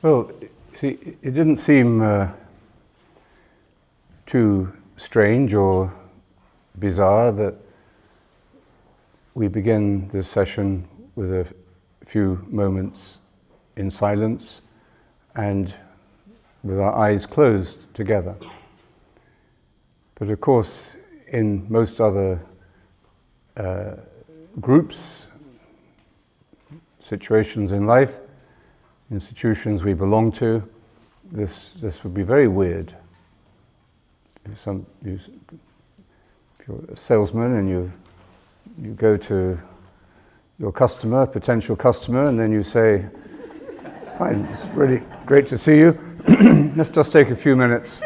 Well, see, it didn't seem too strange or bizarre that we begin this session with a few moments in silence and with our eyes closed together. But of course, in most other groups, situations in life, institutions we belong to, this would be very weird. If you're a salesman and you go to your customer, potential customer, and then you say, "Fine, it's really great to see you. Let's just take a few minutes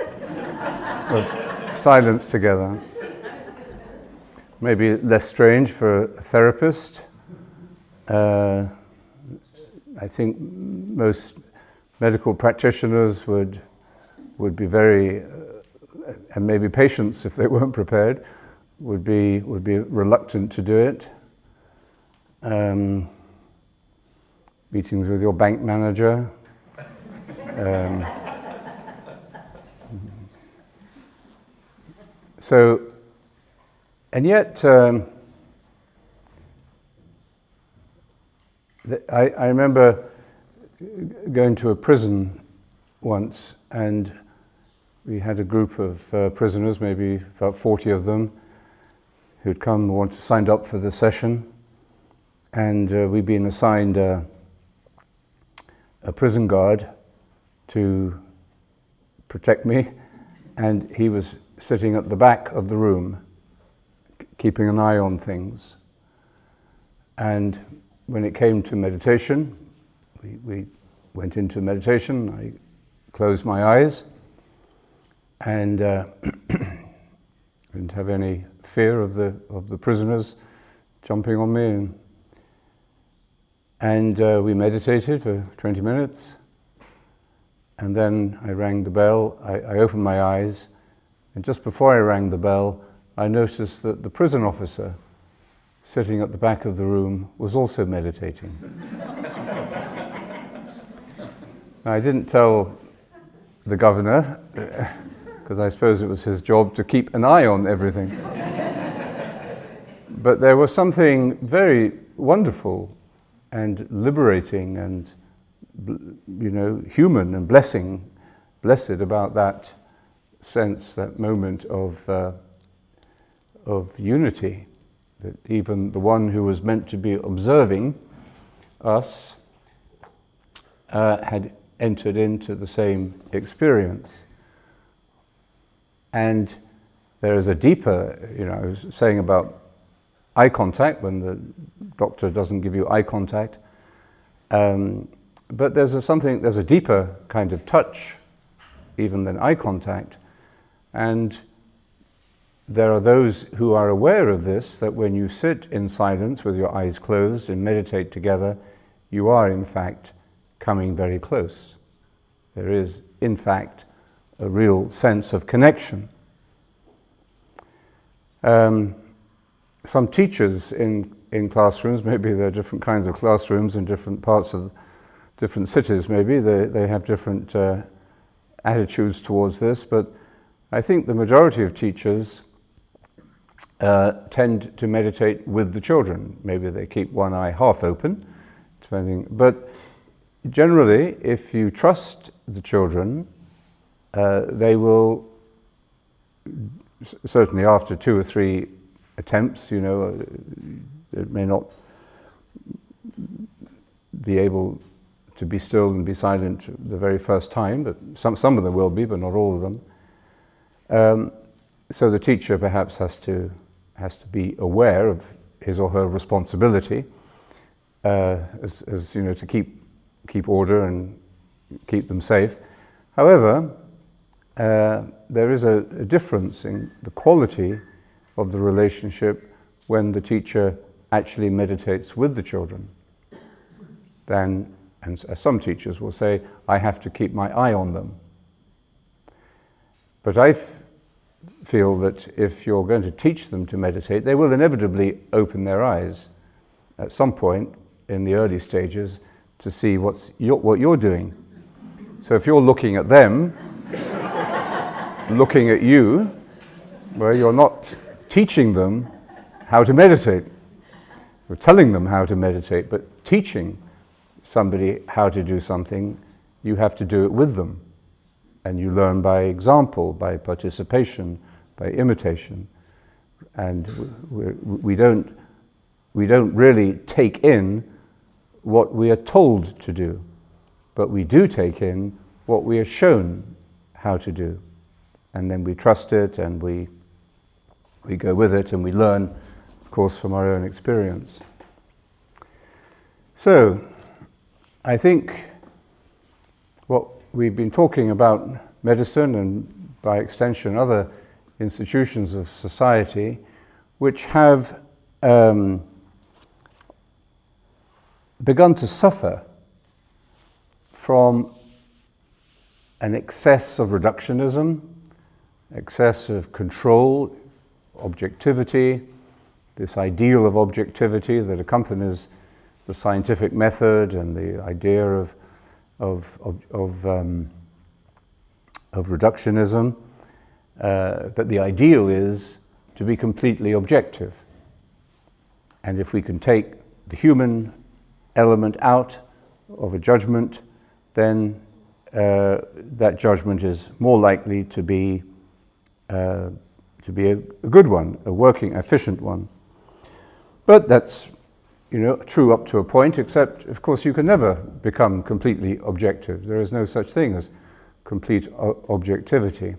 of silence together." Maybe less strange for a therapist. I think most medical practitioners would be very, and maybe patients, if they weren't prepared, would be reluctant to do it. Meetings with your bank manager. And yet, I remember going to a prison once, and we had a group of prisoners, maybe about 40 of them, who'd come and signed up for the session, and we'd been assigned a prison guard to protect me, and he was sitting at the back of the room, keeping an eye on things. And when it came to meditation, we went into meditation. I closed my eyes and didn't have any fear of the prisoners jumping on me. And we meditated for 20 minutes. And then I rang the bell. I opened my eyes. And just before I rang the bell, I noticed that the prison officer sitting at the back of the room was also meditating. I didn't tell the governor, because I suppose it was his job to keep an eye on everything. But there was something very wonderful and liberating and, human and blessed about that sense, that moment of unity, that even the one who was meant to be observing us had entered into the same experience. And there is a deeper, I was saying about eye contact, when the doctor doesn't give you eye contact, but there's a deeper kind of touch, even than eye contact. And there are those who are aware of this, that when you sit in silence with your eyes closed and meditate together, you are in fact coming very close. There is, in fact, a real sense of connection. Some teachers in classrooms, maybe there are different kinds of classrooms in different parts of different cities, maybe they have different attitudes towards this, but I think the majority of teachers tend to meditate with the children. Maybe they keep one eye half open, but generally, if you trust the children, they will, certainly after 2 or 3 attempts, they may not be able to be still and be silent the very first time, but some of them will be, but not all of them. So the teacher perhaps has to be aware of his or her responsibility, as to keep order and keep them safe. However, there is a difference in the quality of the relationship when the teacher actually meditates with the children. And some teachers will say, I have to keep my eye on them. But I feel that if you're going to teach them to meditate, they will inevitably open their eyes at some point in the early stages to see what you're doing. So if you're looking at them, looking at you, well, you're not teaching them how to meditate. You're telling them how to meditate, but teaching somebody how to do something, you have to do it with them. And you learn by example, by participation, by imitation. And we don't really take in what we are told to do, but we do take in what we are shown how to do. And then we trust it, and we go with it, and we learn, of course, from our own experience. So, I think what we've been talking about medicine, and by extension other institutions of society, which have begun to suffer from an excess of reductionism, excess of control, objectivity, this ideal of objectivity that accompanies the scientific method and the idea of reductionism, that the ideal is to be completely objective. And if we can take the human element out of a judgment, then that judgment is more likely to be a good one, a working, efficient one. But that's, true up to a point, except, of course, you can never become completely objective. There is no such thing as complete objectivity.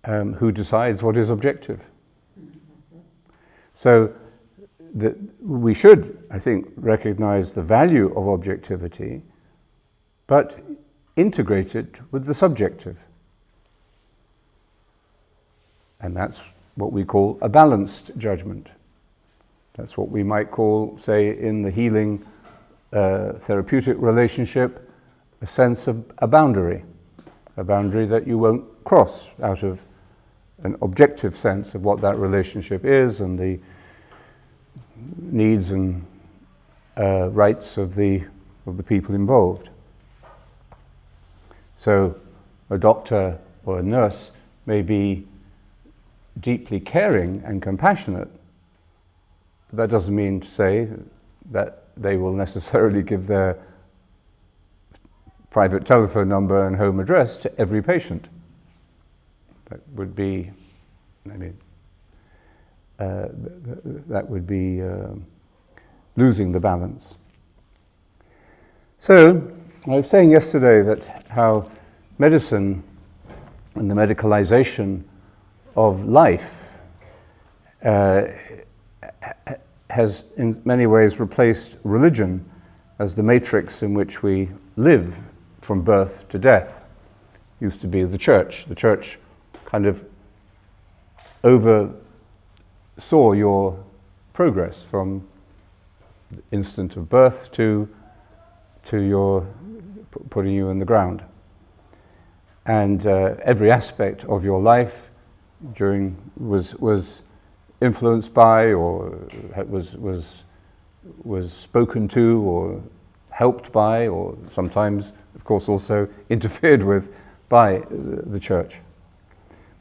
Who decides what is objective? So we should, I think, recognize the value of objectivity, but integrate it with the subjective. And that's what we call a balanced judgment. That's what we might call, say, in the healing therapeutic relationship, a sense of a boundary that you won't cross out of an objective sense of what that relationship is and the needs and rights of the people involved. So a doctor or a nurse may be deeply caring and compassionate, but that doesn't mean to say that they will necessarily give their private telephone number and home address to every patient. That would be, losing the balance. So, I was saying yesterday that how medicine and the medicalization of life has in many ways replaced religion as the matrix in which we live from birth to death. Used to be the church. The church kind of oversaw your progress from the instant of birth to your putting you in the ground. And every aspect of your life was influenced by, or was spoken to, or helped by, or sometimes, of course, also interfered with by the church.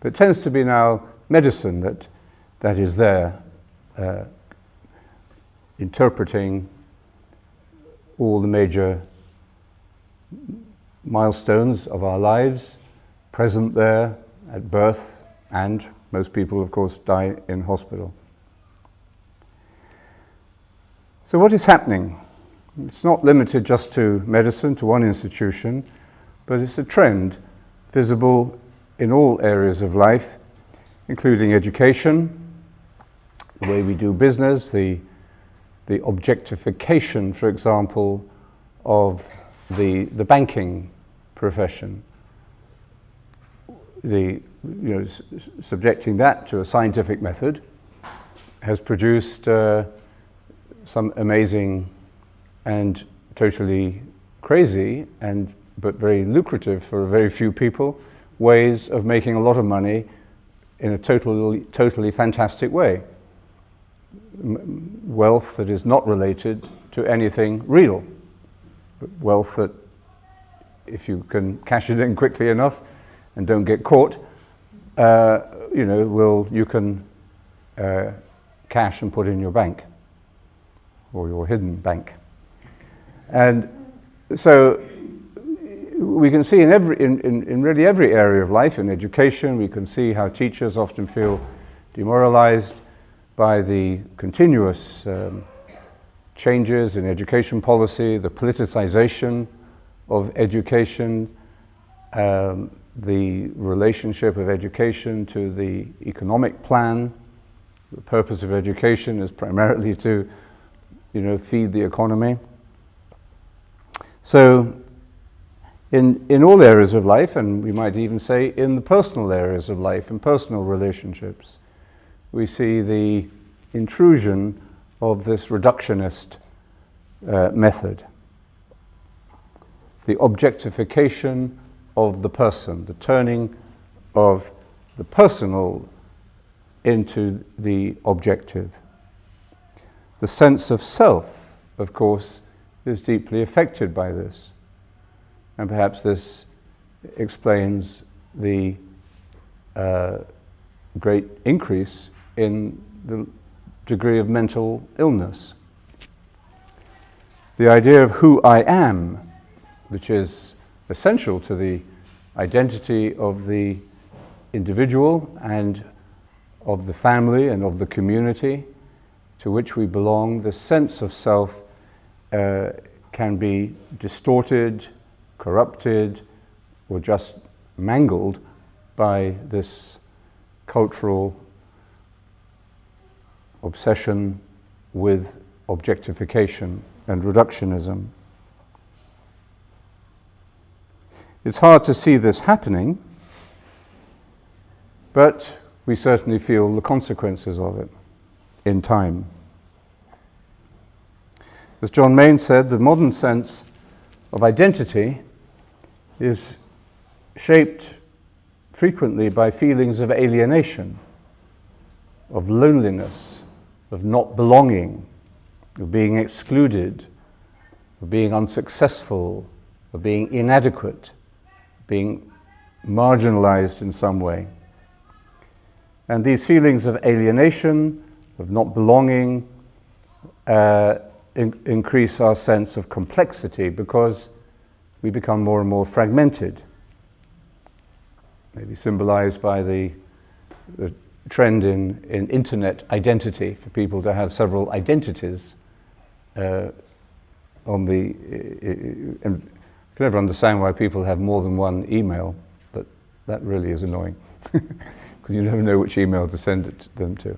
But it tends to be now medicine that is there, interpreting all the major milestones of our lives, present there at birth, and most people, of course, die in hospital. So what is happening? It's not limited just to medicine, to one institution, but it's a trend visible in all areas of life, including education, the way we do business, the objectification, for example, of the banking profession, subjecting that to a scientific method has produced some amazing and totally crazy but very lucrative for very few people ways of making a lot of money in a totally fantastic way. Wealth that is not related to anything real, but wealth that if you can cash it in quickly enough and don't get caught, you can cash and put in your bank or your hidden bank. And so we can see in really every area of life, in education, we can see how teachers often feel demoralized by the continuous changes in education policy, the politicization of education, the relationship of education to the economic plan. The purpose of education is primarily to, feed the economy. So in all areas of life, and we might even say in the personal areas of life, in personal relationships, we see the intrusion of this reductionist method. The objectification of the person, the turning of the personal into the objective. The sense of self, of course, is deeply affected by this. And perhaps this explains the great increase in the degree of mental illness. The idea of who I am, which is essential to the identity of the individual and of the family and of the community to which we belong, the sense of self can be distorted, corrupted, or just mangled by this cultural obsession with objectification and reductionism. It's hard to see this happening, but we certainly feel the consequences of it in time. As John Main said, the modern sense of identity is shaped frequently by feelings of alienation, of loneliness, of not belonging, of being excluded, of being unsuccessful, of being inadequate, being marginalized in some way. And these feelings of alienation, of not belonging, increase our sense of complexity because we become more and more fragmented. Maybe symbolized by the trend in internet identity, for people to have several identities and I can never understand why people have more than one email, but that really is annoying because you never know which email to send it to them to.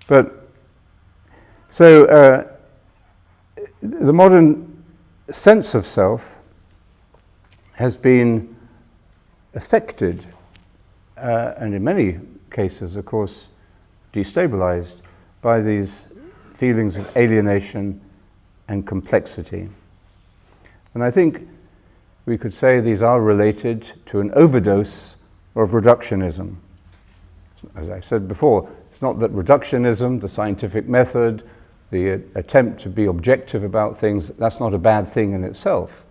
But so the modern sense of self has been affected and in many cases, of course, destabilized by these feelings of alienation and complexity. And I think we could say these are related to an overdose of reductionism. As I said before, it's not that reductionism, the scientific method, the attempt to be objective about things, that's not a bad thing in itself.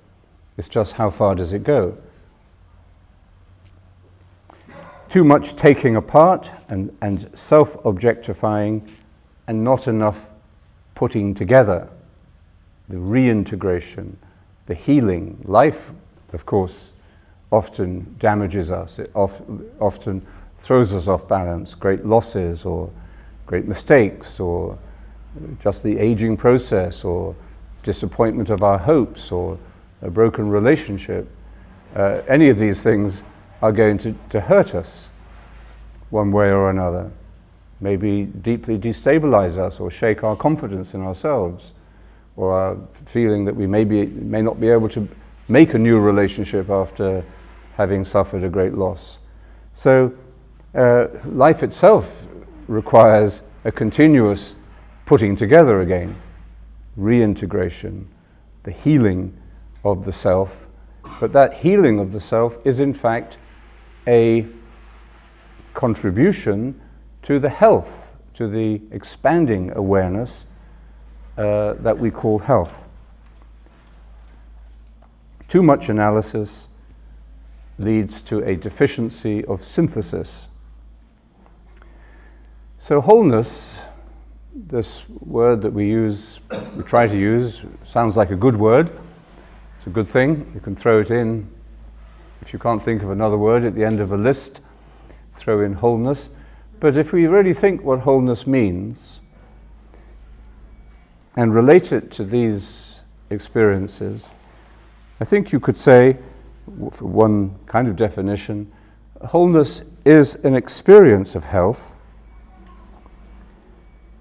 It's just how far does it go? Too much taking apart and self-objectifying and not enough putting together. The reintegration, the healing. Life, of course, often damages us. It often throws us off balance. Great losses or great mistakes or just the aging process or disappointment of our hopes or a broken relationship. Any of these things are going to hurt us one way or another. Maybe deeply destabilize us or shake our confidence in ourselves, or our feeling that we may not be able to make a new relationship after having suffered a great loss. So life itself requires a continuous putting together again, reintegration, the healing of the self. But that healing of the self is in fact a contribution to the health, to the expanding awareness that we call health. Too much analysis leads to a deficiency of synthesis. So wholeness, this word that we try to use, sounds like a good word. It's a good thing. You can throw it in, if you can't think of another word, at the end of a list, throw in wholeness. But if we really think what wholeness means and relate it to these experiences, I think you could say, for one kind of definition, wholeness is an experience of health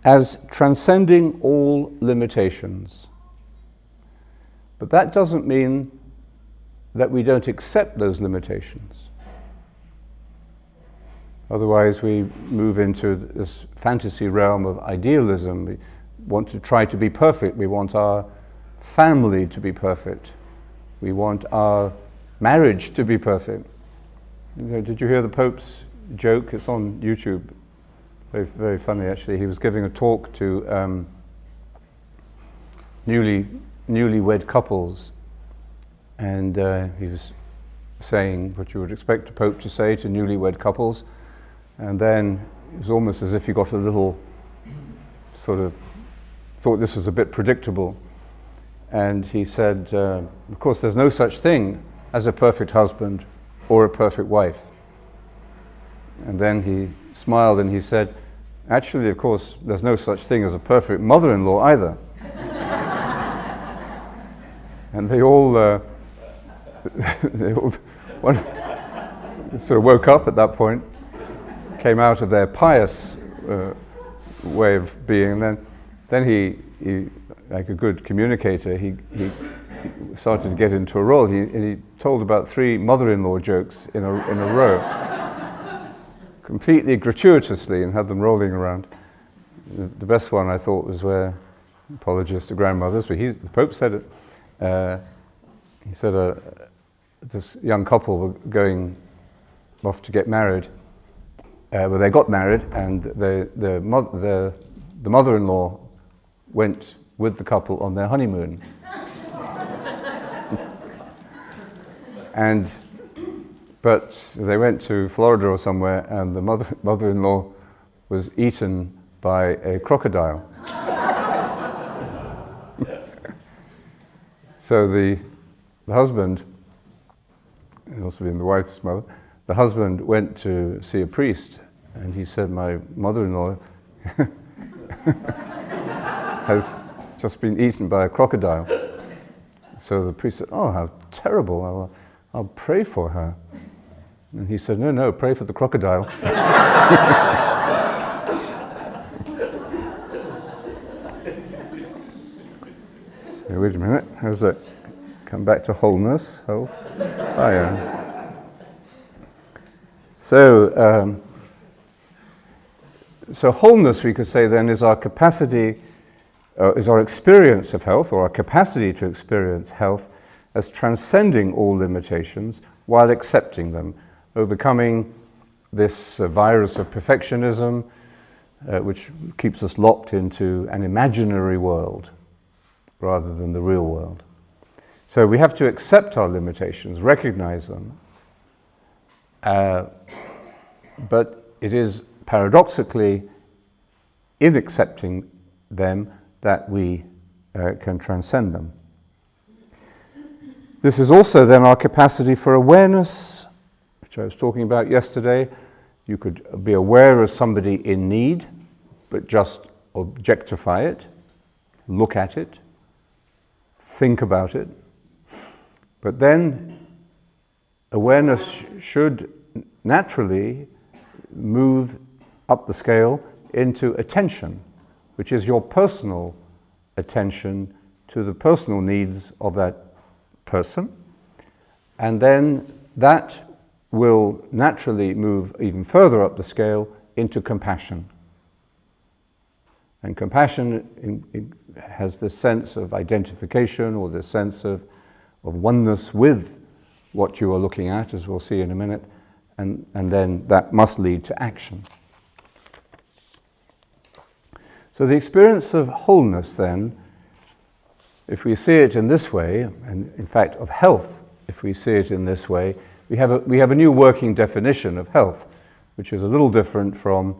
as transcending all limitations. But that doesn't mean that we don't accept those limitations. Otherwise we move into this fantasy realm of idealism. We want to try to be perfect. We want our family to be perfect. We want our marriage to be perfect. Did you hear the Pope's joke? It's on YouTube. Very, very funny, actually. He was giving a talk to newlywed couples, and he was saying what you would expect a Pope to say to newlywed couples, and then it was almost as if he got a little sort of thought this was a bit predictable, and he said, of course there's no such thing as a perfect husband or a perfect wife. And then he smiled and he said, actually, of course, there's no such thing as a perfect mother-in-law either. And they all sort of woke up at that point, came out of their pious way of being, and then he like a good communicator, he started to get into a role. He told about 3 mother-in-law jokes in a row, completely gratuitously, and had them rolling around. The best one I thought was where, apologies to grandmothers, but the Pope said it. He said this young couple were going off to get married. Well, they got married, and the mother-in-law went with the couple on their honeymoon. But they went to Florida or somewhere, and the mother-in-law was eaten by a crocodile. So the husband, and also being the wife's mother, the husband went to see a priest, and he said, my mother-in-law has just been eaten by a crocodile. So the priest said, oh, how terrible, I'll pray for her. And he said, no, pray for the crocodile. So wait a minute, how's that? Come back to wholeness, health. Oh, yeah. So wholeness, we could say then, is our capacity, is our experience of health, or our capacity to experience health as transcending all limitations while accepting them, overcoming this virus of perfectionism, which keeps us locked into an imaginary world rather than the real world. So we have to accept our limitations, recognize them, but it is paradoxically in accepting them that we can transcend them. This is also then our capacity for awareness, which I was talking about yesterday. You could be aware of somebody in need, but just objectify it, look at it, think about it. But then awareness should naturally move up the scale into attention, which is your personal attention to the personal needs of that person. And then that will naturally move even further up the scale into compassion. And compassion has this sense of identification, or this sense of oneness with what you are looking at, as we'll see in a minute, and then that must lead to action. So the experience of wholeness then if we see it in this way, and in fact of health, if we see it in this way, we have a new working definition of health, which is a little different from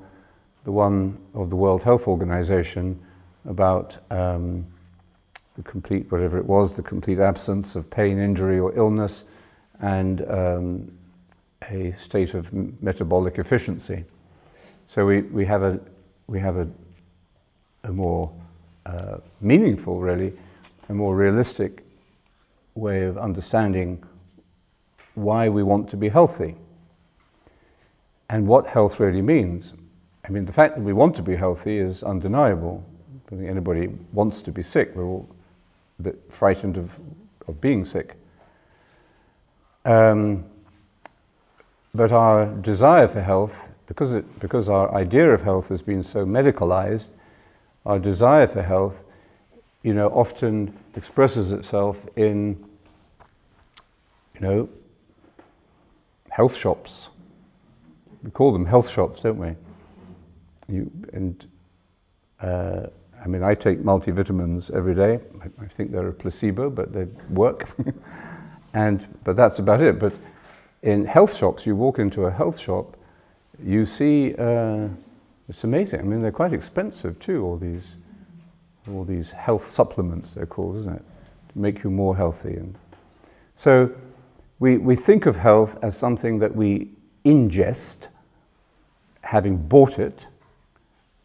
the one of the World Health Organization about the complete, whatever it was, the complete absence of pain, injury, or illness, and a state of metabolic efficiency. So we have a more meaningful, really, a more realistic way of understanding why we want to be healthy and what health really means. I mean, the fact that we want to be healthy is undeniable. I don't think anybody wants to be sick. We're all a bit frightened of being sick. But our desire for health, because our idea of health has been so medicalised, our desire for health, often expresses itself in, health shops. We call them health shops, don't we? I take multivitamins every day. I think they're a placebo, but they work. But that's about it. But in health shops, you walk into a health shop, you see, it's amazing. I mean, they're quite expensive too, all these health supplements, they're called, isn't it? To make you more healthy. And so we think of health as something that we ingest, having bought it,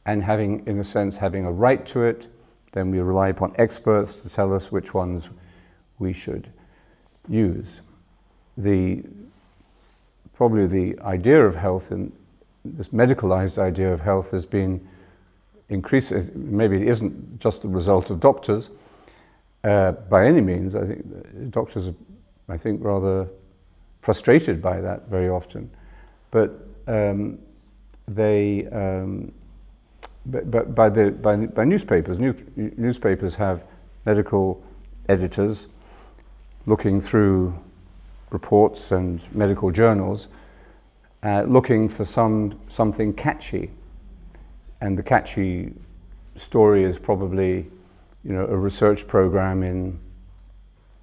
and having, in a sense, having a right to it. Then we rely upon experts to tell us which ones we should use. Probably the idea of health, and this medicalised idea of health, has been increasing. Maybe it isn't just the result of doctors by any means. I think doctors are, rather frustrated by that very often. But by newspapers. Newspapers have medical editors looking through reports and medical journals, looking for something catchy, and the catchy story is probably, a research program in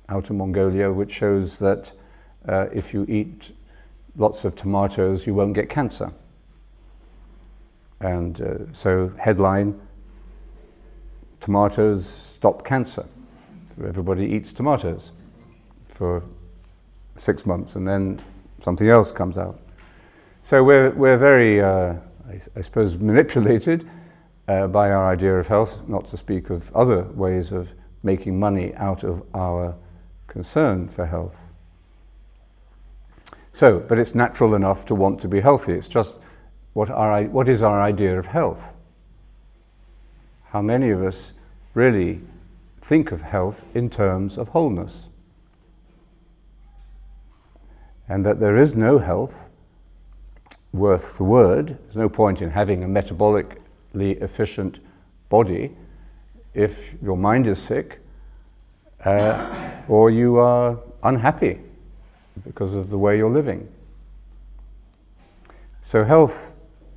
Outer Mongolia which shows that if you eat lots of tomatoes, you won't get cancer. And so headline, tomatoes stop cancer. So everybody eats tomatoes for 6 months, and then something else comes out. So we're very, I suppose, manipulated by our idea of health, not to speak of other ways of making money out of our concern for health. So, but it's natural enough to want to be healthy. It's just what is our idea of health? How many of us really think of health in terms of wholeness? And that there is no health worth the word. There's no point in having a metabolically efficient body if your mind is sick or you are unhappy because of the way you're living. So health,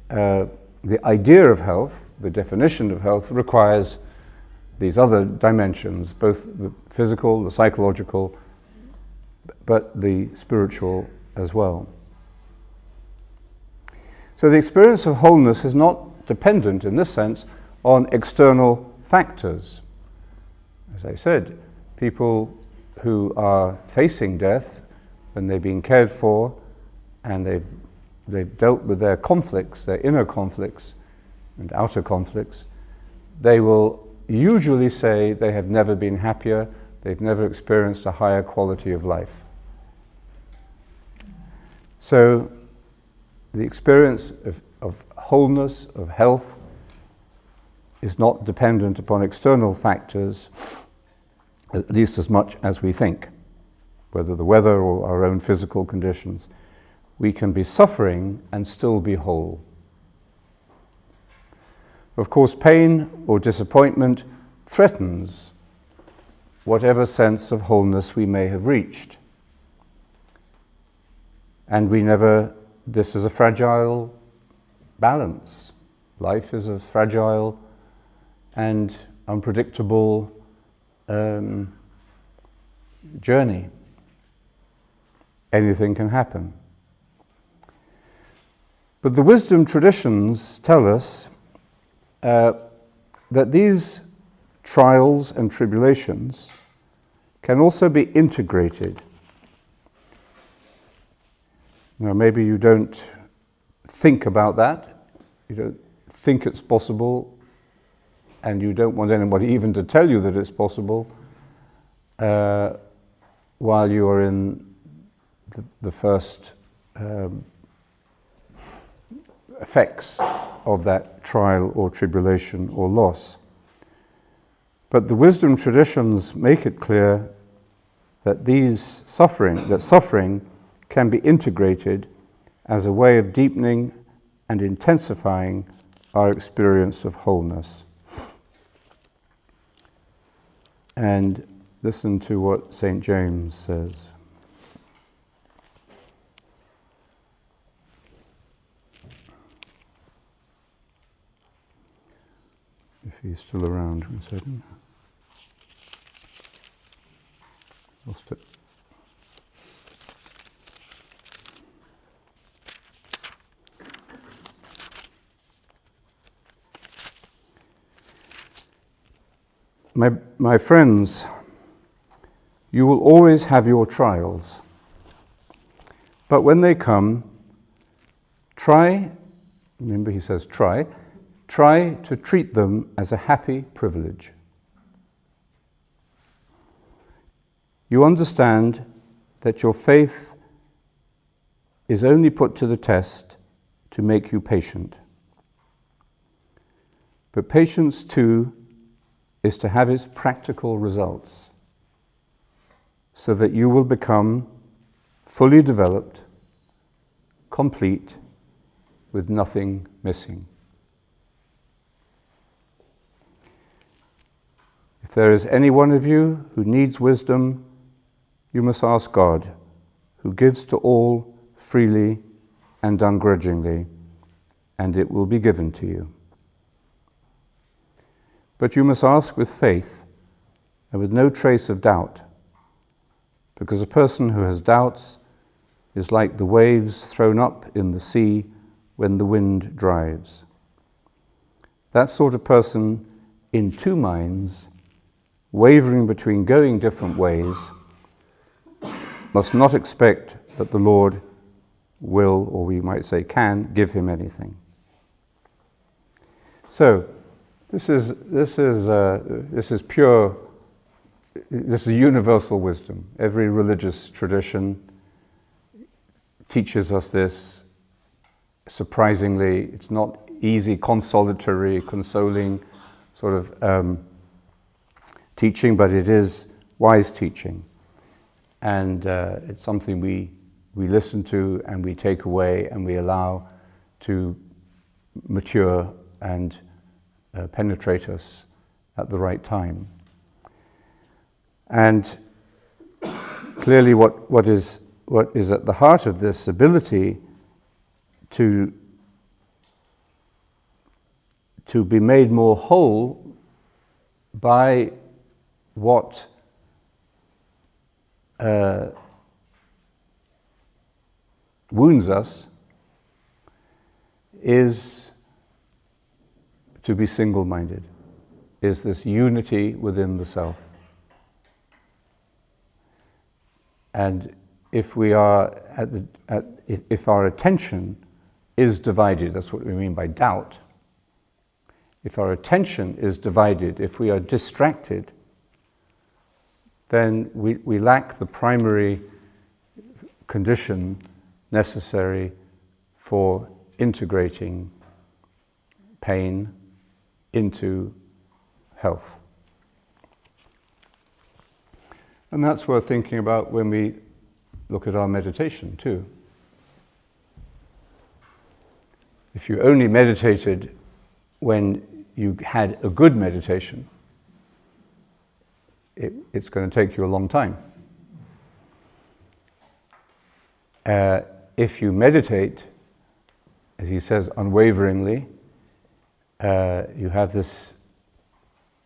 the idea of health, the definition of health, requires these other dimensions, both the physical, the psychological, but the spiritual as well. So the experience of wholeness is not dependent, in this sense, on external factors. As I said, people who are facing death, when they've been cared for and they've dealt with their conflicts, their inner conflicts and outer conflicts, they will usually say they have never been happier, they've never experienced a higher quality of life. So the experience of wholeness, of health, is not dependent upon external factors, at least as much as we think, whether the weather or our own physical conditions. We can be suffering and still be whole. Of course, pain or disappointment threatens whatever sense of wholeness we may have reached. And this is a fragile balance. Life is a fragile and unpredictable journey. Anything can happen. But the wisdom traditions tell us that these trials and tribulations can also be integrated. Now, maybe you don't think about that, you don't think it's possible, and you don't want anybody even to tell you that it's possible while you are in the first effects of that trial or tribulation or loss. But the wisdom traditions make it clear that suffering can be integrated as a way of deepening and intensifying our experience of wholeness. And listen to what St. James says. If he's still around, 1 second. Lost it. My friends, you will always have your trials. But when they come, remember he says try to treat them as a happy privilege. You understand that your faith is only put to the test to make you patient. But patience too is to have its practical results, so that you will become fully developed, complete, with nothing missing. If there is any one of you who needs wisdom, you must ask God, who gives to all freely and ungrudgingly, and it will be given to you. But you must ask with faith and with no trace of doubt, because a person who has doubts is like the waves thrown up in the sea when the wind drives. That sort of person in two minds, wavering between going different ways, must not expect that the Lord will, or we might say can, give him anything. So, this is universal wisdom. Every religious tradition teaches us this. Surprisingly, it's not easy, consolatory, consoling sort of teaching, but it is wise teaching. And it's something we listen to and we take away and we allow to mature and penetrate us at the right time. And clearly what is at the heart of this ability to be made more whole by what wounds us is to be single-minded, is this unity within the self. And if we are if our attention is divided, that's what we mean by doubt. If our attention is divided, if we are distracted, then we lack the primary condition necessary for integrating pain into health. And that's worth thinking about when we look at our meditation too. If you only meditated when you had a good meditation, it's going to take you a long time. If you meditate, as he says, unwaveringly, you have this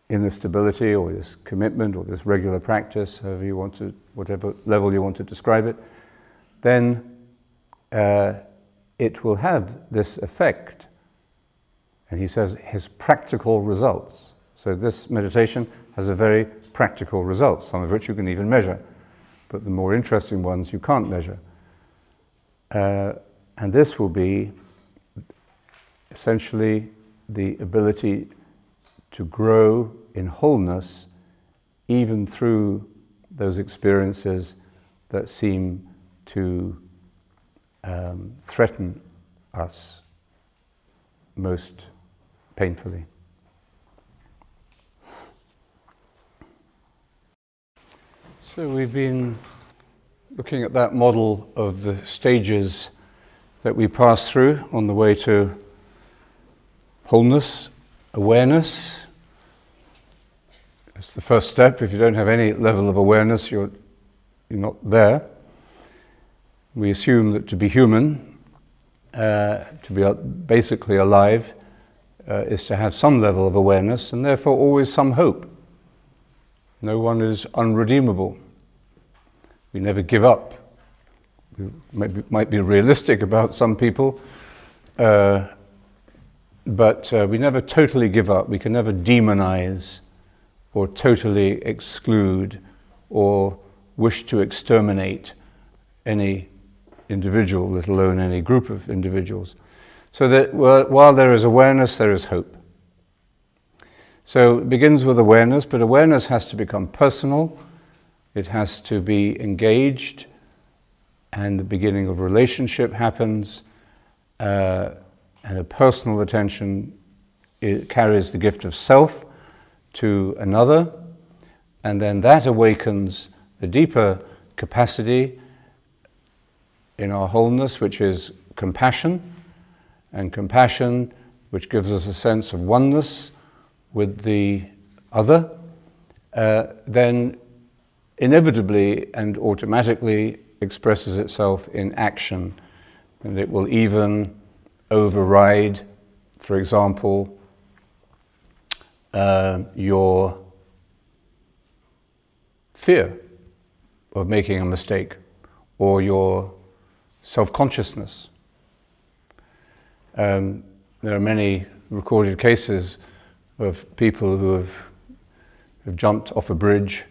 inner stability or this commitment or this regular practice, however you want to, whatever level you want to describe it, then it will have this effect. And he says his practical results. So this meditation has a very practical results, some of which you can even measure, but the more interesting ones you can't measure. And this will be essentially the ability to grow in wholeness even through those experiences that seem to threaten us most painfully. So we've been looking at that model of the stages that we pass through on the way to wholeness, awareness. It's the first step. If you don't have any level of awareness, you're not there. We assume that to be human, to be basically alive, is to have some level of awareness and therefore always some hope. No one is unredeemable. We never give up. We might be realistic about some people, but we never totally give up. We can never demonize or totally exclude or wish to exterminate any individual, let alone any group of individuals. So that while there is awareness, there is hope. So it begins with awareness, but awareness has to become personal. It has to be engaged, and the beginning of a relationship happens, and a personal attention, it carries the gift of self to another, and then that awakens a deeper capacity in our wholeness, which is compassion, and compassion which gives us a sense of oneness with the other, then inevitably and automatically expresses itself in action, and it will even override, for example, your fear of making a mistake or your self-consciousness. There are many recorded cases of people who have jumped off a bridge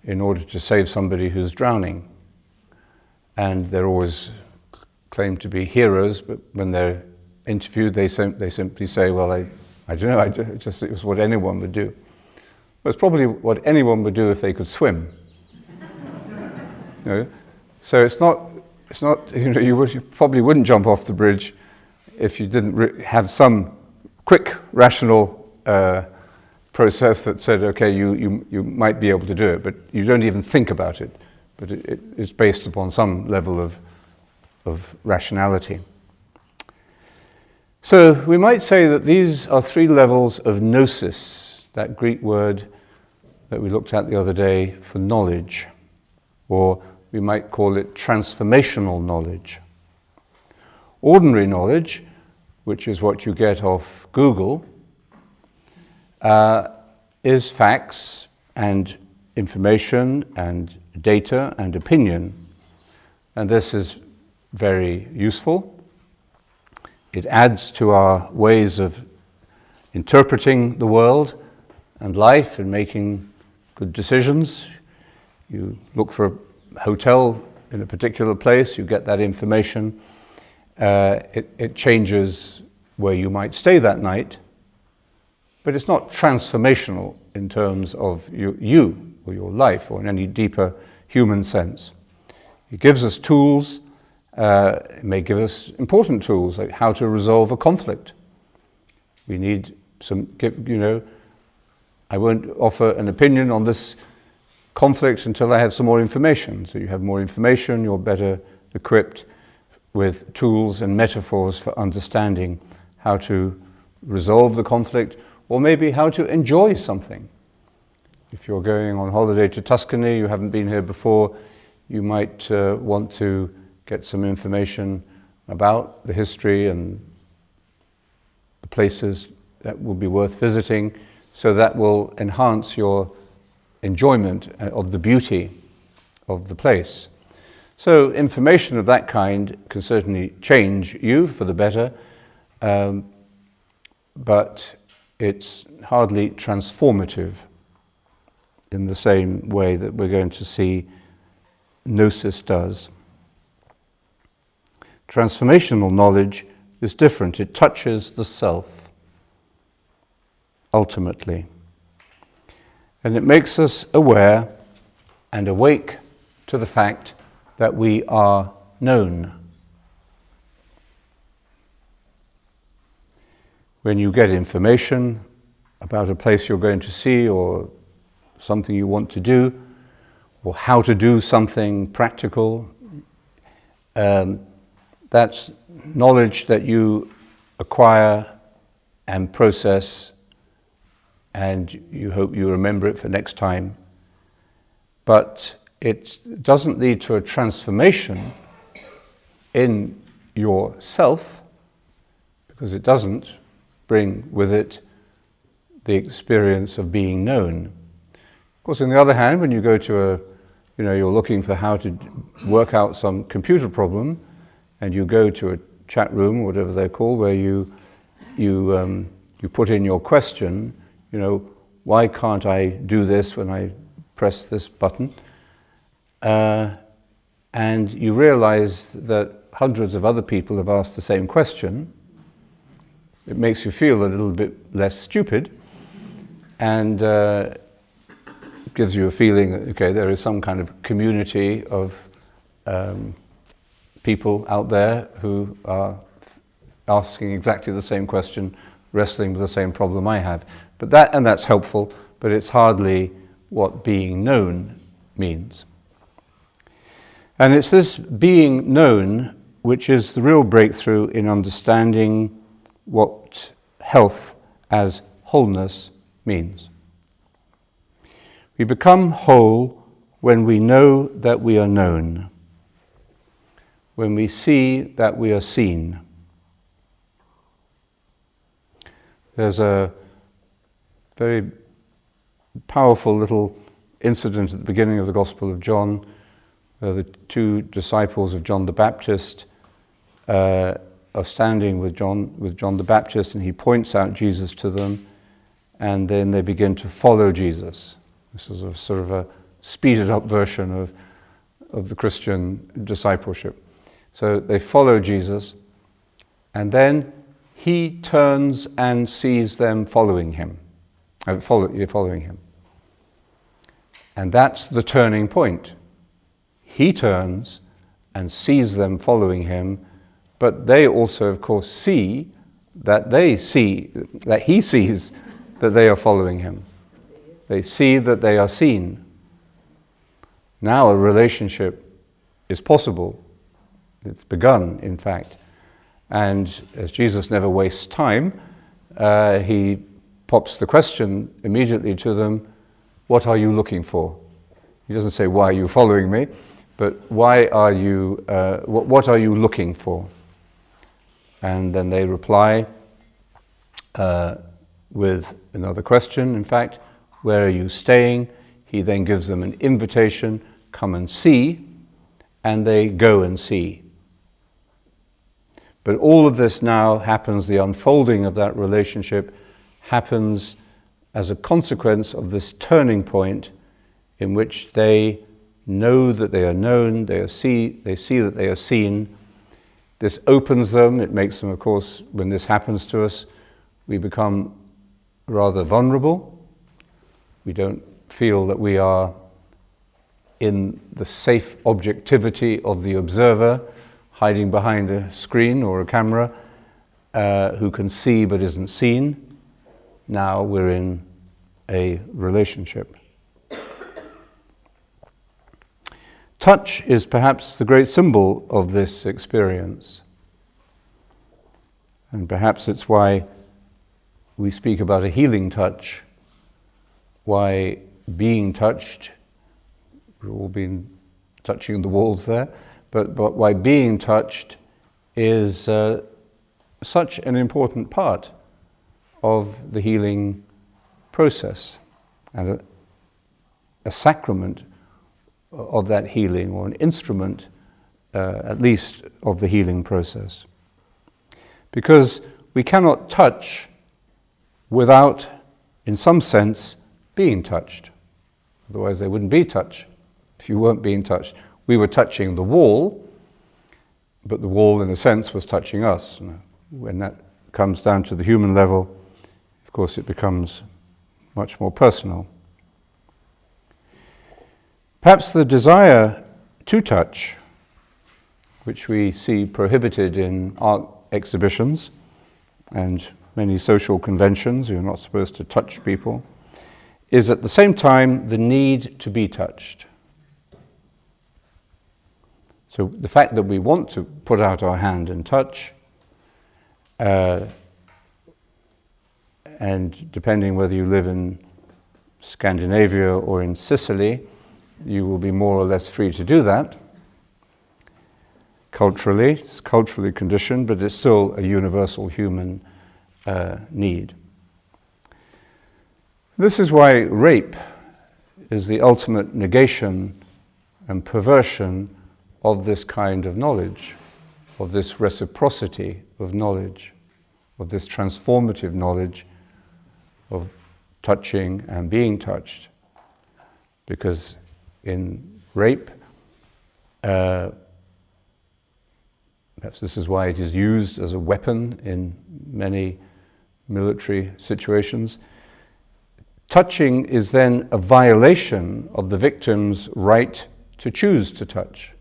in order to save somebody who's drowning. And they're always claimed to be heroes, but when they're interviewed, they simply say, well, I don't know, it was what anyone would do. Well, it's probably what anyone would do if they could swim. You know? So it's not, you probably wouldn't jump off the bridge if you didn't have some quick, rational process that said, okay, you might be able to do it, but you don't even think about it. But it's based upon some level of rationality. So we might say that these are three levels of gnosis, that Greek word that we looked at the other day for knowledge, or we might call it transformational knowledge. Ordinary knowledge, which is what you get off Google, is facts and information and data and opinion. And this is very useful. It adds to our ways of interpreting the world and life and making good decisions. You look for a hotel in a particular place, you get that information. It changes where you might stay that night, but it's not transformational in terms of you or your life or in any deeper human sense. It gives us tools. It may give us important tools like how to resolve a conflict. We need some, I won't offer an opinion on this conflict until I have some more information. So you have more information, you're better equipped with tools and metaphors for understanding how to resolve the conflict, or maybe how to enjoy something. If you're going on holiday to Tuscany, you haven't been here before, you might want to get some information about the history and the places that will be worth visiting, So that will enhance your enjoyment of the beauty of the place. So information of that kind can certainly change you for the better, but it's hardly transformative in the same way that we're going to see gnosis does. Transformational knowledge is different. It touches the self, ultimately. And it makes us aware and awake to the fact that we are known. When you get information about a place you're going to see or something you want to do, or how to do something practical, that's knowledge that you acquire and process, and you hope you remember it for next time. But it doesn't lead to a transformation in yourself, because it doesn't bring with it the experience of being known. Of course, on the other hand, when you go to you're looking for how to work out some computer problem, and you go to a chat room, or whatever they're called, where you put in your question, why can't I do this when I press this button? And you realize that hundreds of other people have asked the same question. It makes you feel a little bit less stupid, and gives you a feeling that, okay, there is some kind of community of people out there who are asking exactly the same question, wrestling with the same problem I have. But that's helpful, but it's hardly what being known means. And it's this being known which is the real breakthrough in understanding what health as wholeness means. We become whole when we know that we are known, when we see that we are seen. There's a very powerful little incident at the beginning of the Gospel of John, where the two disciples of John the Baptist are standing with John the Baptist, and he points out Jesus to them, and then they begin to follow Jesus. This is a sort of a speeded up version of the Christian discipleship. So they follow Jesus, and then he turns and sees them following him. Following him. And that's the turning point. He turns and sees them following him, but they also, of course, see that he sees that they are following him. They see that they are seen. Now a relationship is possible. It's begun, in fact. And as Jesus never wastes time, he pops the question immediately to them, what are you looking for? He doesn't say, why are you following me? But why are you, what are you looking for? And then they reply with another question, in fact, where are you staying? He then gives them an invitation, come and see, and they go and see. But all of this now happens, the unfolding of that relationship happens as a consequence of this turning point in which they know that they are known, they see that they are seen. This opens them, it makes them, of course, when this happens to us, we become rather vulnerable. We don't feel that we are in the safe objectivity of the observer, hiding behind a screen or a camera, who can see but isn't seen. Now we're in a relationship. Touch is perhaps the great symbol of this experience. And perhaps it's why we speak about a healing touch, why being touched, we've all been touching the walls there, but why being touched is such an important part of the healing process and a sacrament of that healing, or an instrument at least of the healing process. Because we cannot touch without, in some sense, being touched. Otherwise there wouldn't be touch if you weren't being touched. We were touching the wall, but the wall in a sense was touching us. When that comes down to the human level, of course it becomes much more personal. Perhaps the desire to touch, which we see prohibited in art exhibitions and many social conventions, you're not supposed to touch people, is at the same time the need to be touched. So the fact that we want to put out our hand and touch, and depending whether you live in Scandinavia or in Sicily, you will be more or less free to do that. Culturally, it's culturally conditioned, but it's still a universal human need. This is why rape is the ultimate negation and perversion of this kind of knowledge, of this reciprocity of knowledge, of this transformative knowledge of touching and being touched. Because in rape, perhaps this is why it is used as a weapon in many military situations, touching is then a violation of the victim's right to choose to touch.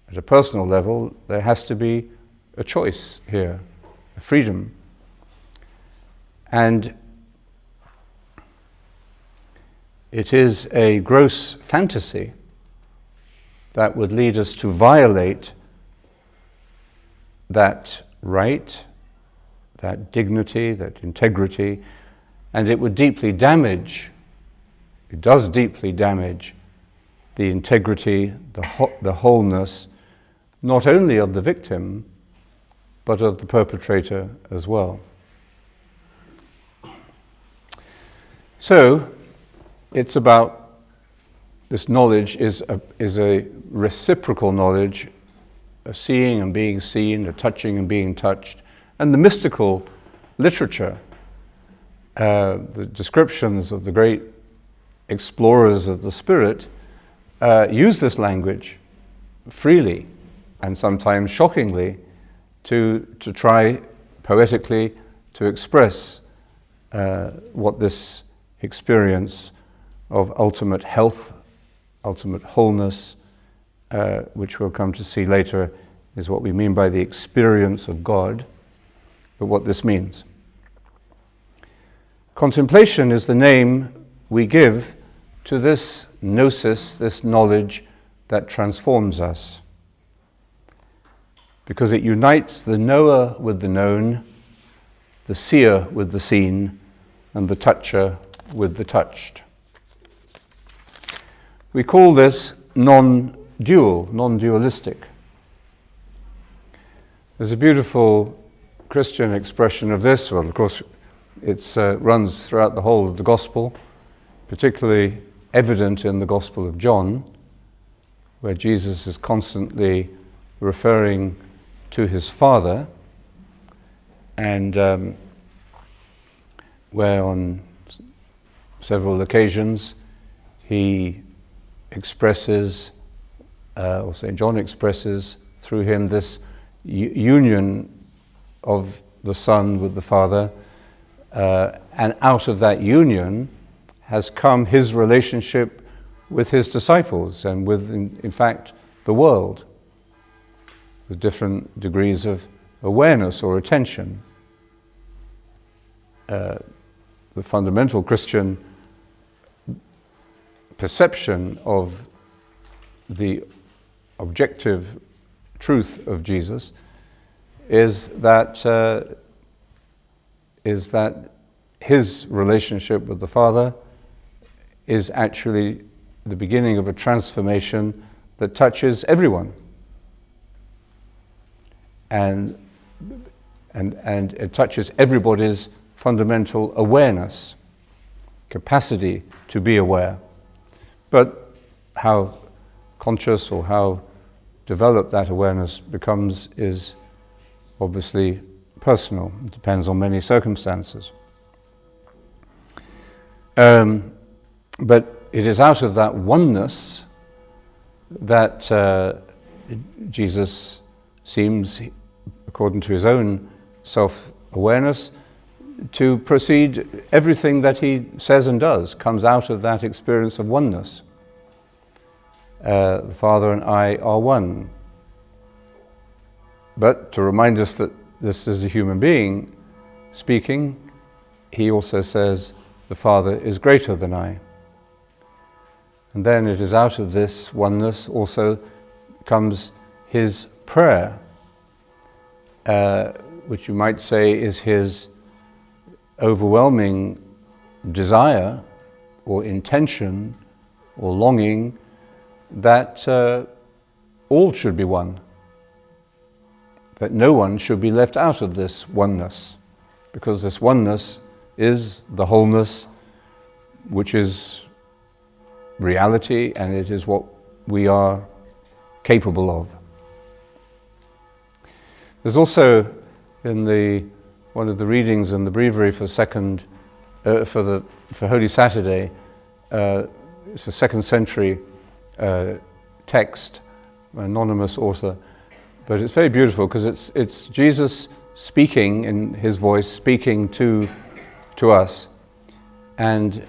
At a personal level, there has to be a choice here, a freedom. And it is a gross fantasy that would lead us to violate that right, that dignity, that integrity, and it would deeply damage, it does deeply damage the integrity, the wholeness, not only of the victim, but of the perpetrator as well. So, it's about, this knowledge is a reciprocal knowledge, a seeing and being seen, a touching and being touched. And the mystical literature, the descriptions of the great explorers of the spirit, use this language freely and sometimes shockingly to try poetically to express what this experience of ultimate health, ultimate wholeness, which we'll come to see later, is what we mean by the experience of God, but what this means. Contemplation is the name we give to this gnosis, this knowledge that transforms us, because it unites the knower with the known, the seer with the seen, and the toucher with the touched. We call this non-dual, non-dualistic. There's a beautiful Christian expression of this. Well, of course, it runs throughout the whole of the Gospel, particularly evident in the Gospel of John, where Jesus is constantly referring to his Father, and where on several occasions he expresses, or St. John expresses through him, this union of the Son with the Father, and out of that union has come his relationship with his disciples and with, in fact, the world, with different degrees of awareness or attention. The fundamental Christian perception of the objective truth of Jesus is that his relationship with the Father is actually the beginning of a transformation that touches everyone, and it touches everybody's fundamental awareness. capacity to be aware. But how conscious or how developed that awareness becomes is obviously personal. It depends on many circumstances. But it is out of that oneness that Jesus seems, according to his own self-awareness, to proceed. Everything that he says and does comes out of that experience of oneness. The Father and I are one. But to remind us that this is a human being speaking, he also says, the Father is greater than I. And then it is out of this oneness also comes his prayer, which you might say is his overwhelming desire or intention or longing that all should be one, that no one should be left out of this oneness, because this oneness is the wholeness, which is reality, and it is what we are capable of. There's also in one of the readings in the breviary for Holy Saturday, it's a 2nd century text, an anonymous author, but it's very beautiful because it's Jesus speaking in his voice, speaking to us, and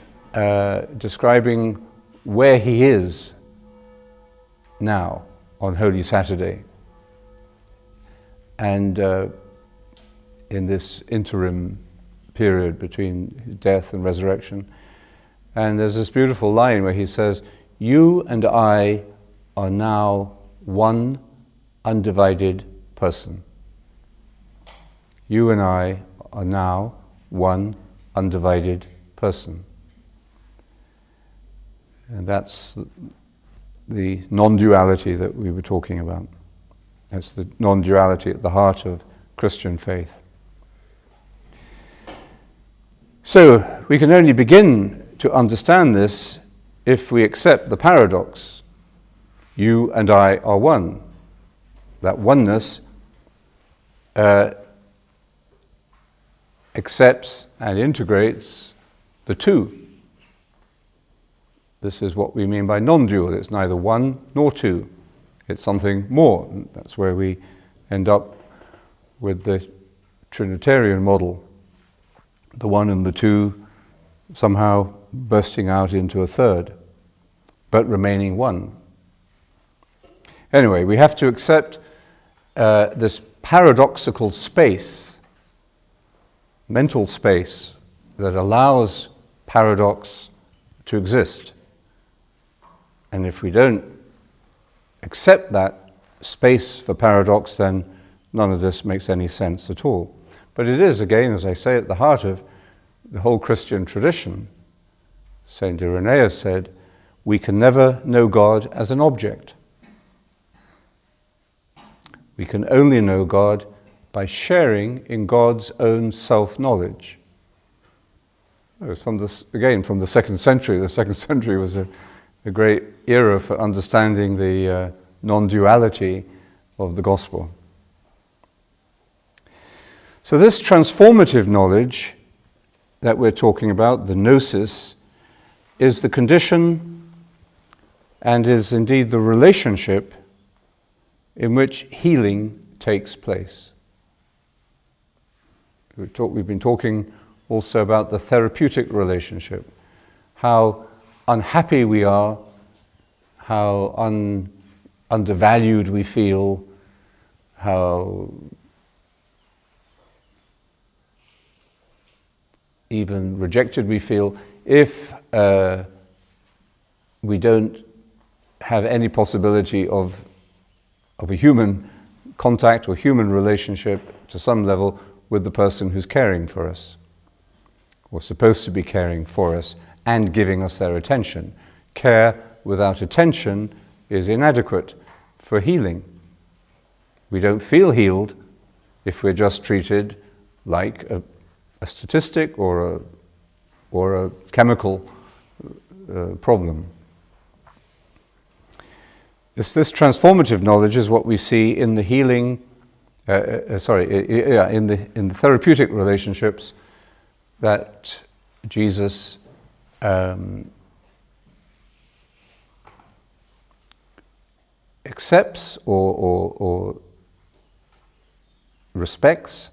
describing where he is now on Holy Saturday, and in this interim period between death and resurrection. And there's this beautiful line where he says, "You and I are now one undivided person." You and I are now one undivided person. And that's the non-duality that we were talking about. That's the non-duality at the heart of Christian faith. So we can only begin to understand this if we accept the paradox. You and I are one. That oneness accepts and integrates the two. This is what we mean by non-dual. It's neither one nor two. It's something more. That's where we end up with the Trinitarian model. The one and the two somehow bursting out into a third, but remaining one. Anyway, we have to accept this paradoxical space, mental space, that allows paradox to exist. And if we don't accept that space for paradox, then none of this makes any sense at all. But it is, again, as I say, at the heart of the whole Christian tradition. Saint Irenaeus said, "We can never know God as an object. We can only know God by sharing in God's own self-knowledge." It was from the 2nd century. The 2nd century was a great era for understanding the non-duality of the gospel. So this transformative knowledge that we're talking about, the gnosis, is the condition and is indeed the relationship in which healing takes place. We've been talking also about the therapeutic relationship, how unhappy we are, how undervalued we feel, how even rejected we feel if we don't have any possibility of a human contact or human relationship to some level with the person who's caring for us, or supposed to be caring for us and giving us their attention. Care without attention is inadequate for healing. We don't feel healed if we're just treated like a statistic or or a chemical problem. This transformative knowledge is what we see in the healing, in the therapeutic relationships that Jesus accepts or respects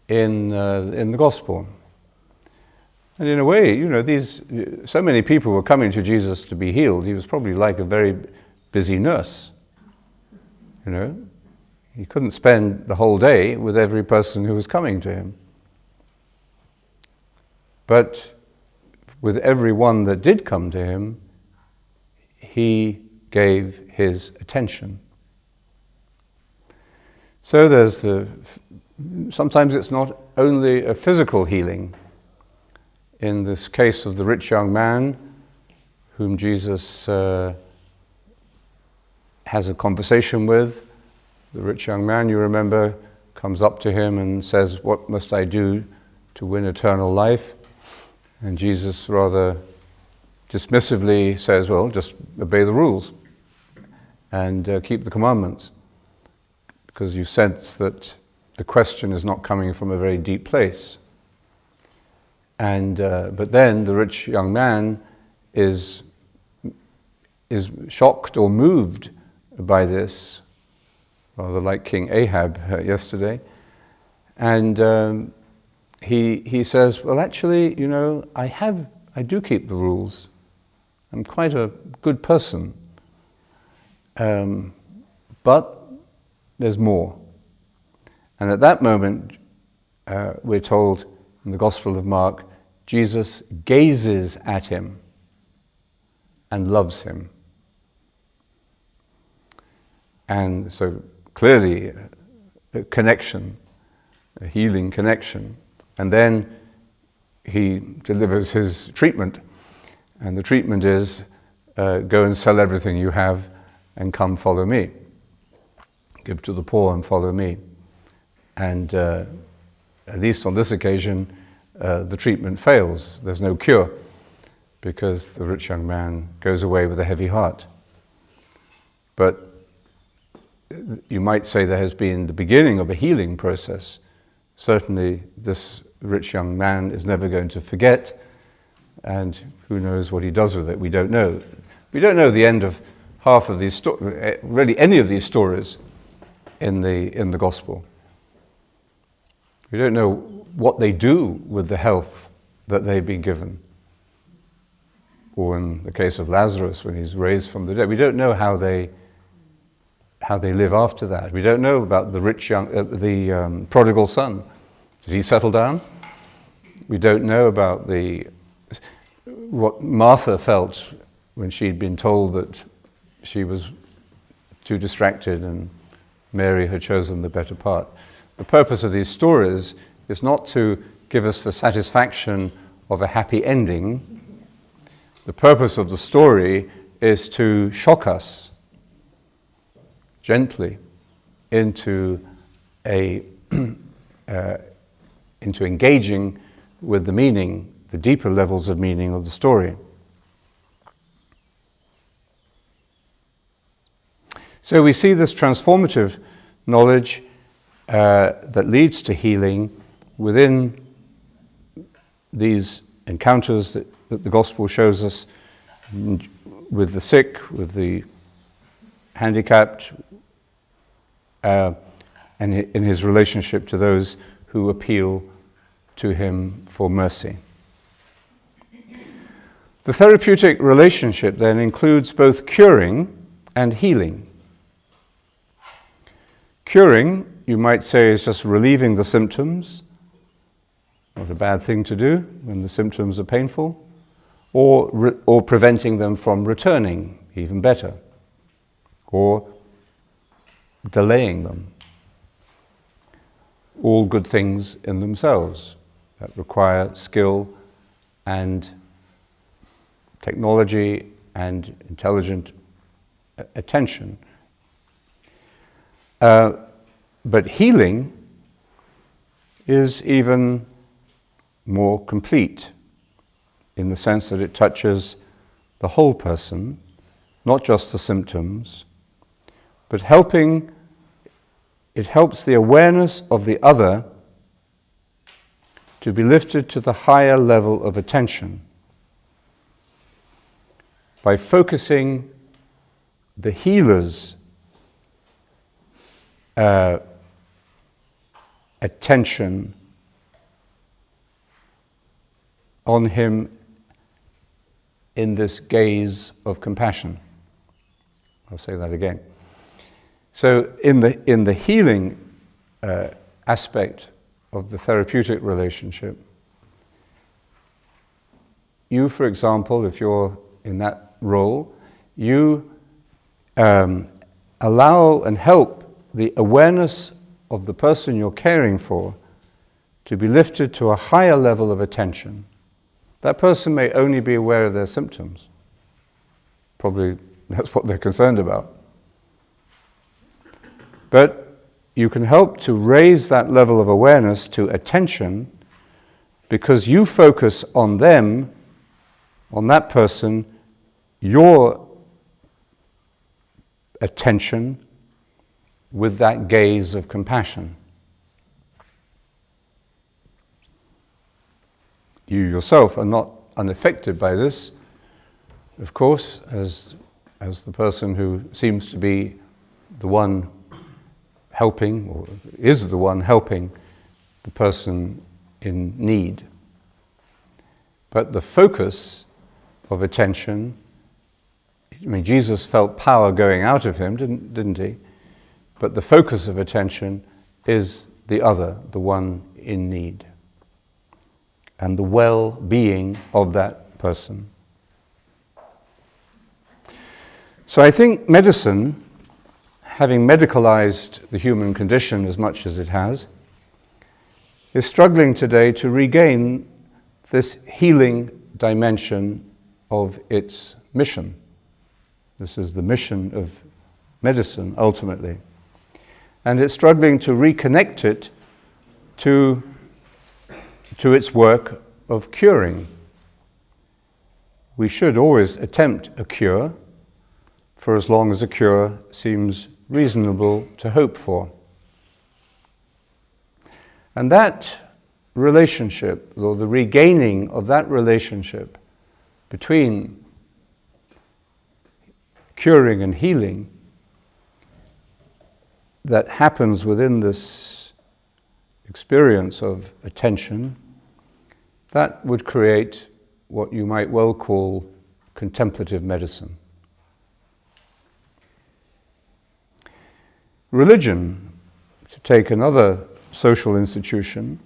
in the gospel. And in a way, so many people were coming to Jesus to be healed. He was probably like a very busy nurse. He couldn't spend the whole day with every person who was coming to him. But with every one that did come to him, he gave his attention. So sometimes it's not only a physical healing. In this case of the rich young man, whom Jesus has a conversation with, the rich young man, you remember, comes up to him and says, "What must I do to win eternal life?" And Jesus rather dismissively says, "Well, just obey the rules and keep the commandments," because you sense that the question is not coming from a very deep place. And but then the rich young man is shocked or moved by this, rather like King Ahab yesterday, and he says, "Well, actually, I do keep the rules. I'm quite a good person, but there's more." And at that moment, we're told in the Gospel of Mark, Jesus gazes at him and loves him. And so clearly a connection, a healing connection. And then he delivers his treatment. And the treatment is, go and sell everything you have and come follow me. Give to the poor and follow me. And at least on this occasion, the treatment fails. There's no cure, because the rich young man goes away with a heavy heart. But you might say there has been the beginning of a healing process. Certainly this rich young man is never going to forget, and who knows what he does with it. We don't know. We don't know the end of half of these really any of these stories in the gospel. We don't know what they do with the health that they've been given. Or in the case of Lazarus, when he's raised from the dead, we don't know how they live after that. We don't know about the prodigal son. Did he settle down? We don't know about what Martha felt when she'd been told that she was too distracted and Mary had chosen the better part. The purpose of these stories is not to give us the satisfaction of a happy ending. The purpose of the story is to shock us gently into engaging with the meaning, the deeper levels of meaning of the story. So we see this transformative knowledge that leads to healing within these encounters that the gospel shows us with the sick, with the handicapped, and in his relationship to those who appeal to him for mercy. The therapeutic relationship then includes both curing and healing. Curing, you might say, is just relieving the symptoms. Not a bad thing to do when the symptoms are painful. Or preventing them from returning, even better. Or delaying them. All good things in themselves that require skill and technology and intelligent attention. But healing is even more complete. in the sense that it touches the whole person, not just the symptoms, but it helps the awareness of the other to be lifted to the higher level of attention by focusing the healer's attention on him in this gaze of compassion. I'll say that again. So in the healing aspect of the therapeutic relationship, you, for example, if you're in that role, you allow and help the awareness of the person you're caring for to be lifted to a higher level of attention. That person may only be aware of their symptoms. Probably that's what they're concerned about. But you can help to raise that level of awareness to attention because you focus on them, on that person, your attention with that gaze of compassion. You yourself are not unaffected by this, of course, as the person who seems to be the one helping, or is the one helping the person in need. But the focus of attention, I mean, Jesus felt power going out of him, didn't he? But the focus of attention is the other, the one in need, and the well-being of that person. So I think medicine, having medicalised the human condition as much as it has, is struggling today to regain this healing dimension of its mission. This is the mission of medicine, ultimately. And it's struggling to reconnect it to its work of curing. We should always attempt a cure, for as long as a cure seems reasonable to hope for. And that relationship, or the regaining of that relationship between curing and healing, that happens within this experience of attention, that would create what you might well call contemplative medicine. Religion, to take another social institution,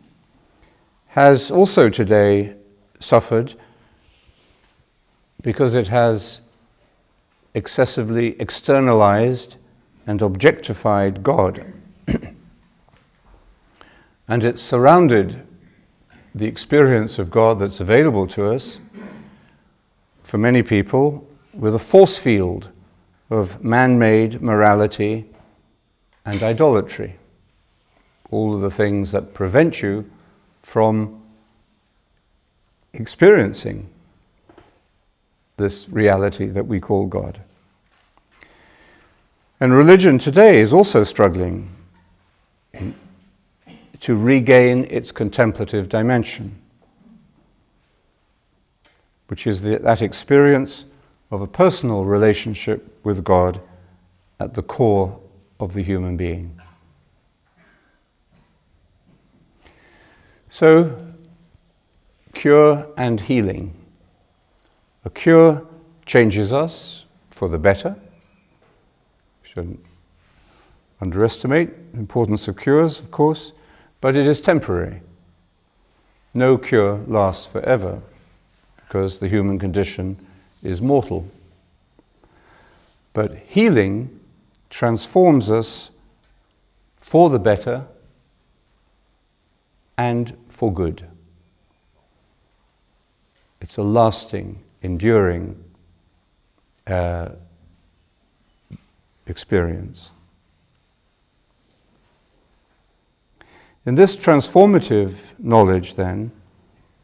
has also today suffered because it has excessively externalized and objectified God. And it's surrounded the experience of God that's available to us, for many people, with a force field of man-made morality and idolatry. All of the things that prevent you from experiencing this reality that we call God. And religion today is also struggling to regain its contemplative dimension, which is that experience of a personal relationship with God at the core of the human being. So, cure and healing. A cure changes us for the better. We shouldn't underestimate the importance of cures, of course, but it is temporary. No cure lasts forever, because the human condition is mortal. But healing transforms us for the better and for good. It's a lasting, enduring experience. In this transformative knowledge, then,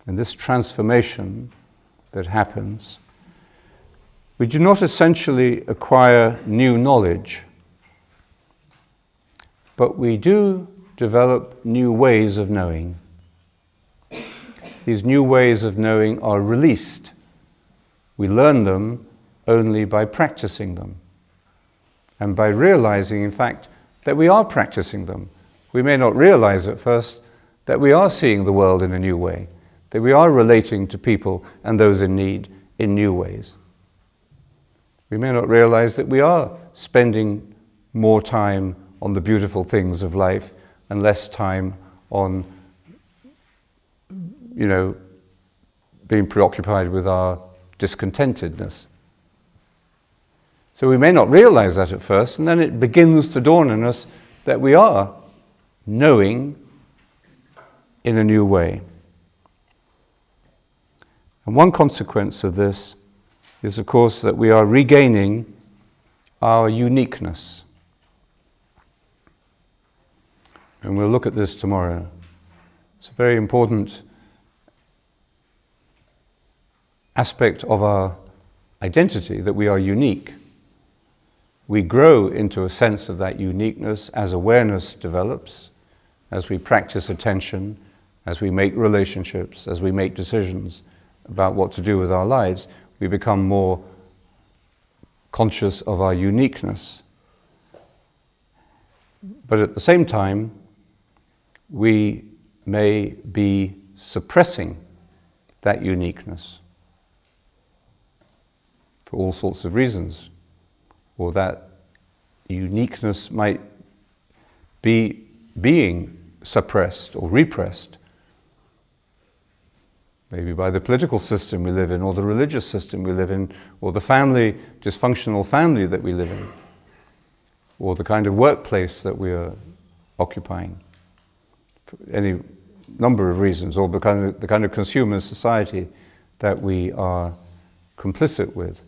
in this transformation that happens, we do not essentially acquire new knowledge, but we do develop new ways of knowing. These new ways of knowing are released. We learn them only by practicing them, and by realizing, in fact, that we are practicing them. We may not realize at first that we are seeing the world in a new way, that we are relating to people and those in need in new ways. We may not realize that we are spending more time on the beautiful things of life and less time on, being preoccupied with our discontentedness. So we may not realize that at first, and then it begins to dawn on us that we are knowing in a new way. And one consequence of this is, of course, that we are regaining our uniqueness. And we'll look at this tomorrow. It's a very important aspect of our identity, that we are unique. We grow into a sense of that uniqueness as awareness develops, as we practice attention, as we make relationships, as we make decisions about what to do with our lives. We become more conscious of our uniqueness. But at the same time, we may be suppressing that uniqueness for all sorts of reasons, or that uniqueness might be being suppressed or repressed, maybe by the political system we live in, or the religious system we live in, or the dysfunctional family that we live in, or the kind of workplace that we are occupying, for any number of reasons, or the kind of consumer society that we are complicit with.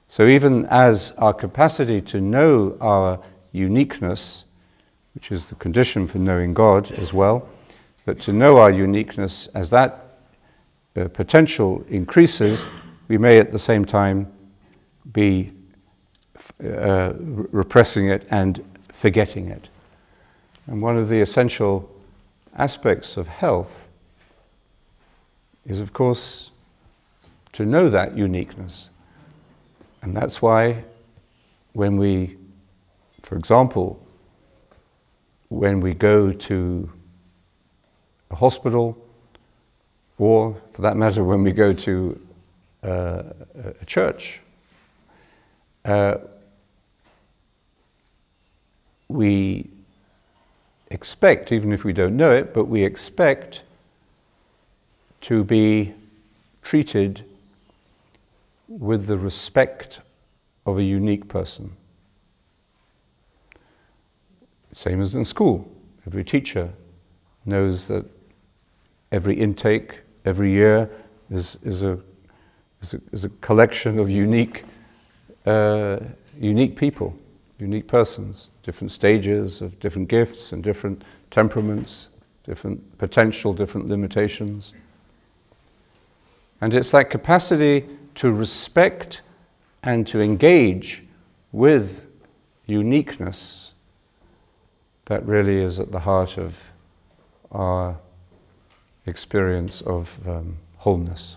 So even as our capacity to know our uniqueness, which is the condition for knowing God as well, but to know our uniqueness, as that potential increases, we may at the same time be repressing it and forgetting it. And one of the essential aspects of health is, of course, to know that uniqueness. And that's why when we, for example, when we go to a hospital, or for that matter, when we go to a church, we expect, even if we don't know it, but we expect to be treated with the respect of a unique person. Same as in school. Every teacher knows that every intake, every year, is a collection of unique people, unique persons, different stages of different gifts and different temperaments, different potential, different limitations. And it's that capacity to respect and to engage with uniqueness that really is at the heart of our experience of wholeness.